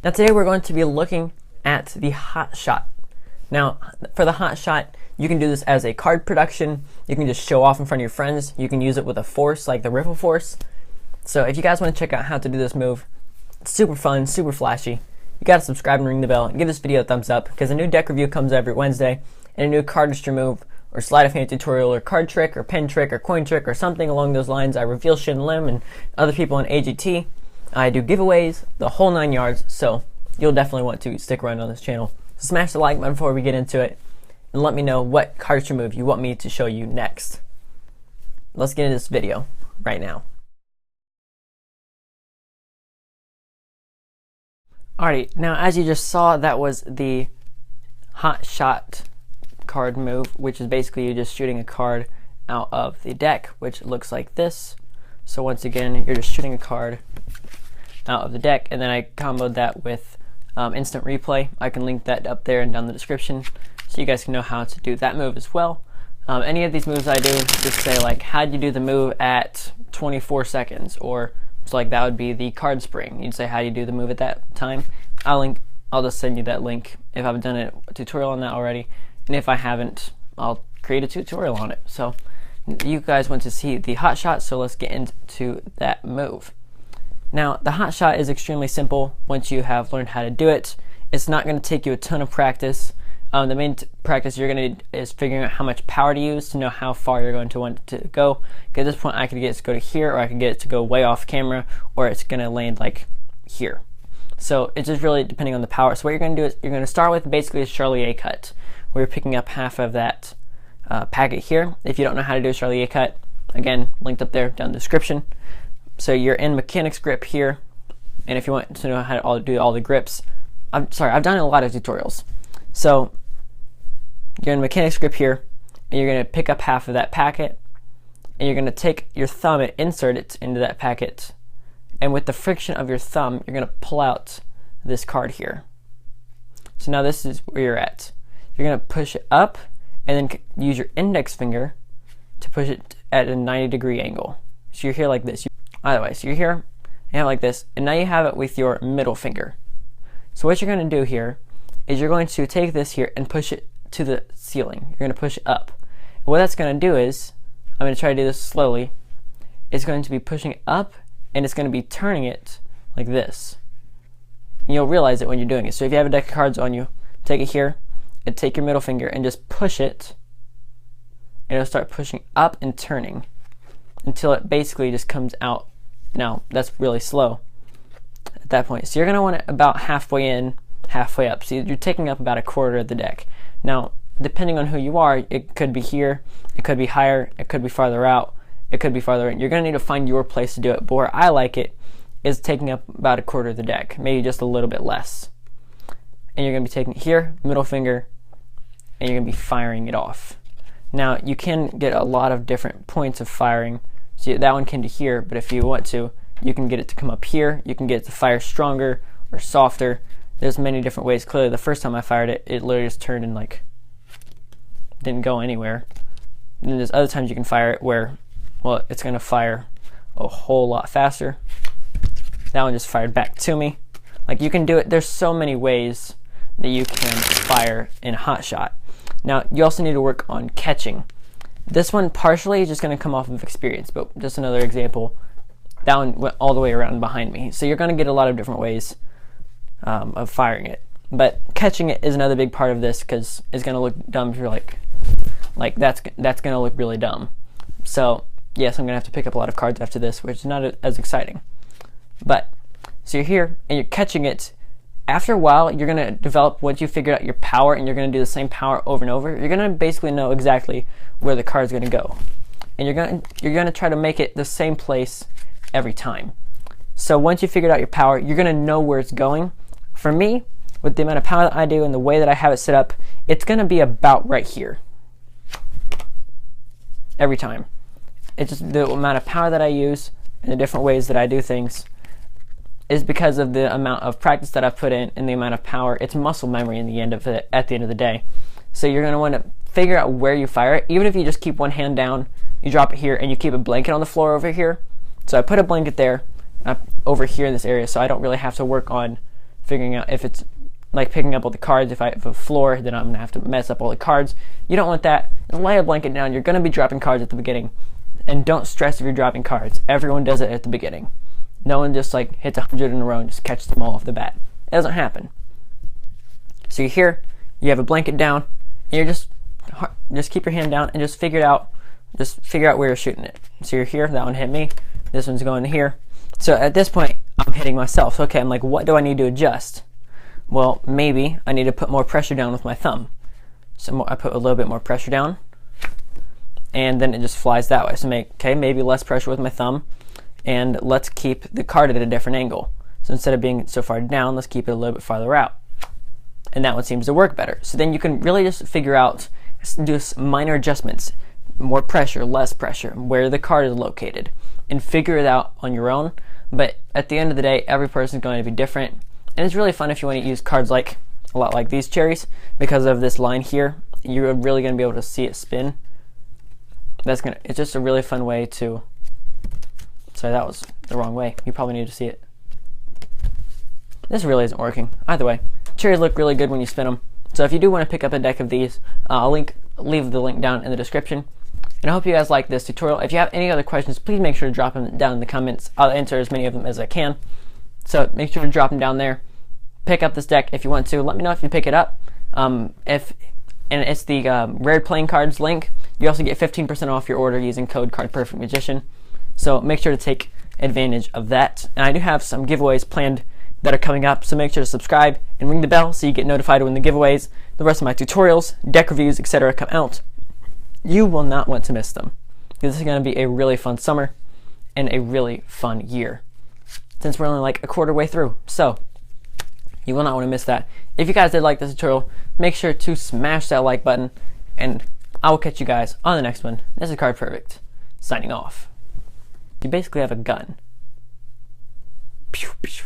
Now today we're going to be looking at the hot shot. Now for the hot shot, you can do this as a card production. You can just show off in front of your friends. You can use it with a force like the Riffle Force. So if you guys want to check out how to do this move, it's super fun, super flashy. You gotta subscribe and ring the bell and give this video a thumbs up because a new deck review comes every Wednesday and a new cardistry move or sleight of hand tutorial or card trick or pen trick or coin trick or something along those lines. I reveal Shin Lim and other people in AGT. I do giveaways, the whole 9 yards, so you'll definitely want to stick around on this channel. So smash the like button before we get into it, and let me know what cardistry move you want me to show you next. Let's get into this video right now. Alrighty, now as you just saw, that was the hot shot card move, which is basically you just shooting a card out of the deck, which looks like this. So once again, you're just shooting a card out of the deck, and then I comboed that with instant replay. I can link that up there and down the description so you guys can know how to do that move as well. Any of these moves I do, just say like, how'd you do the move at 24 seconds? Or so like that would be the card spring. You'd say, how do you do the move at that time? I'll just send you that link if I've done a tutorial on that already. And if I haven't, I'll create a tutorial on it. So you guys want to see the hot shot, so let's get into that move. Now, the hot shot is extremely simple once you have learned how to do it. It's not going to take you a ton of practice. The main practice you're going to need is figuring out how much power to use to know how far you're going to want it to go. At this point, I could get it to go to here, or I could get it to go way off camera, or it's going to land like here. So it's just really depending on the power. So what you're going to do is you're going to start with basically a Charlier cut, where you're picking up half of that packet here. If you don't know how to do a Charlier cut, again, linked up there down in the description. So you're in mechanics grip here, and if you want to know how to do all the grips, I've done a lot of tutorials. So you're in mechanics grip here, and you're going to pick up half of that packet, and you're going to take your thumb and insert it into that packet, and with the friction of your thumb, you're going to pull out this card here. So now this is where you're at. You're going to push it up, and then use your index finger to push it at a 90-degree angle. So you're here like this. Either way, so you're here, you have it like this, and now you have it with your middle finger. So what you're going to do here is you're going to take this here and push it to the ceiling. You're going to push it up. And what that's going to do is, I'm going to try to do this slowly, it's going to be pushing it up, and it's going to be turning it like this. And you'll realize it when you're doing it. So if you have a deck of cards on you, take it here, and take your middle finger and just push it, and it'll start pushing up and turning until it basically just comes out. Now that's really slow at that point. So you're going to want it about halfway in, halfway up. So you're taking up about a quarter of the deck. Now depending on who you are, it could be here, it could be higher, it could be farther out, it could be farther in. You're going to need to find your place to do it. But where I like it is taking up about a quarter of the deck, maybe just a little bit less. And you're going to be taking it here, middle finger, and you're going to be firing it off. Now you can get a lot of different points of firing. So that one came to here, but if you want to, you can get it to come up here. You can get it to fire stronger or softer. There's many different ways. Clearly the first time I fired it, it literally just turned and like didn't go anywhere. And then there's other times you can fire it where, well, it's going to fire a whole lot faster. That one just fired back to me. Like you can do it. There's so many ways that you can fire in a hot shot. Now you also need to work on catching. This one partially is just going to come off of experience, but just another example. That one went all the way around behind me. So you're going to get a lot of different ways of firing it. But catching it is another big part of this because it's going to look dumb if you're like that's going to look really dumb. So yes, I'm going to have to pick up a lot of cards after this, which is not as exciting. But so you're here and you're catching it. After a while, you're going to develop, once you figure out your power and you're going to do the same power over and over, you're going to basically know exactly where the card's going to go. And you're going to try to make it the same place every time. So once you figured out your power, you're going to know where it's going. For me, with the amount of power that I do and the way that I have it set up, it's going to be about right here. Every time. It's just the amount of power that I use and the different ways that I do things is because of the amount of practice that I've put in and the amount of power. It's muscle memory at the end of the day. So you're going to want to figure out where you fire it. Even if you just keep one hand down, you drop it here, and you keep a blanket on the floor over here. So I put a blanket there, over here in this area, so I don't really have to work on figuring out if it's like picking up all the cards. If I have a floor, then I'm going to have to mess up all the cards. You don't want that. Just lay a blanket down. You're going to be dropping cards at the beginning. And don't stress if you're dropping cards. Everyone does it at the beginning. No one just like hits 100 in a row and just catches them all off the bat. It doesn't happen. So you're here, you have a blanket down, and you're just keep your hand down and just figure it out. Just figure out where you're shooting it. So you're here, that one hit me. This one's going here. So at this point, I'm hitting myself. So, okay, I'm like, what do I need to adjust? Well, maybe I need to put more pressure down with my thumb. So I put a little bit more pressure down, and then it just flies that way. So maybe less pressure with my thumb, and let's keep the card at a different angle. So instead of being so far down, let's keep it a little bit farther out. And that one seems to work better. So then you can really just figure out, do minor adjustments, more pressure, less pressure, where the card is located, and figure it out on your own. But at the end of the day, every person is going to be different. And it's really fun if you want to use cards like a lot like these cherries, because of this line here. You're really going to be able to see it spin. It's just a really fun way to. Sorry, that was the wrong way. You probably need to see it. This really isn't working. Either way, cherries look really good when you spin them. So if you do want to pick up a deck of these, I'll leave the link down in the description. And I hope you guys like this tutorial. If you have any other questions, please make sure to drop them down in the comments. I'll answer as many of them as I can. So make sure to drop them down there. Pick up this deck if you want to. Let me know if you pick it up. And it's the Rare Playing Cards link. You also get 15% off your order using code cardperfectmagician. So make sure to take advantage of that. And I do have some giveaways planned that are coming up, so make sure to subscribe and ring the bell so you get notified when the giveaways, the rest of my tutorials, deck reviews, etc. come out. You will not want to miss them. This is going to be a really fun summer and a really fun year, since we're only like a quarter way through. So you will not want to miss that. If you guys did like this tutorial, make sure to smash that like button, and I will catch you guys on the next one. This is Card Perfect, signing off. You basically have a gun. Pew, pew.